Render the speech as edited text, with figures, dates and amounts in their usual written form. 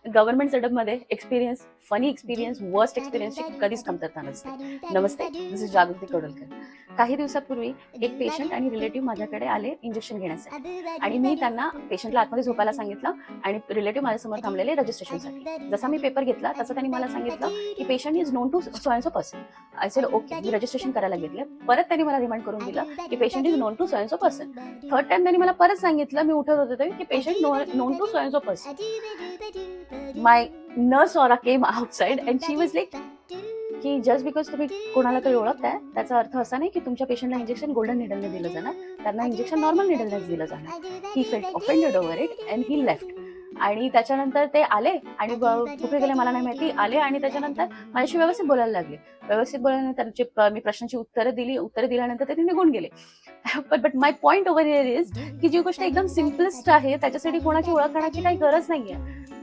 Government सेटअपमध्ये experience, funny experience, worst एक्सपिरियन्सची कधीच कमतरता नसते. नमस्ते, दिस इज जागृती कडोलकर. काही दिवसापूर्वी एक पेशंट आणि रिलेटिव्ह माझ्याकडे आले इंजेक्शन घेण्यासाठी, आणि मी त्यांना पेशंटला आतमध्ये झोपायला सांगितलं आणि रिलेटिव्ह माझ्यासमोर थांबलेले रजिस्ट्रेशनसाठी. जसा मी पेपर घेतला तसं त्यांनी मला सांगितलं की patient is known to so and so person. I said okay. मी रजिस्ट्रेशन करायला घेतलं. परत त्यांनी मला रिमाइंड करून दिलं की patient is known to so and so person. Third time त्यांनी मला परत सांगितलं, मी उठत होते की patient known to so and so person. My nurse Aura came outside and she was like की जस्ट बिकॉज तुम्ही कोणाला तरी ओळखताय त्याचा अर्थ असा नाही की तुमच्या पेशंटला इंजेक्शन गोल्डन निडलने दिलं जाणार, त्यांना इंजेक्शन नॉर्मल निडलनेच दिलं जाणार. He felt offended over it and he left. आणि त्याच्यानंतर ते आले आणि कुठे गेले मला नाही माहिती, आले आणि त्याच्यानंतर माझ्याशी व्यवस्थित बोलायला लागले. व्यवस्थित बोलल्यानंतर मी प्रश्नांची उत्तरं दिल्यानंतर ते निघून गेले. But my point over here is की जी गोष्ट एकदम सिम्पलेस्ट आहे त्याच्यासाठी कोणाची ओळख करण्याची काही गरज नाहीये.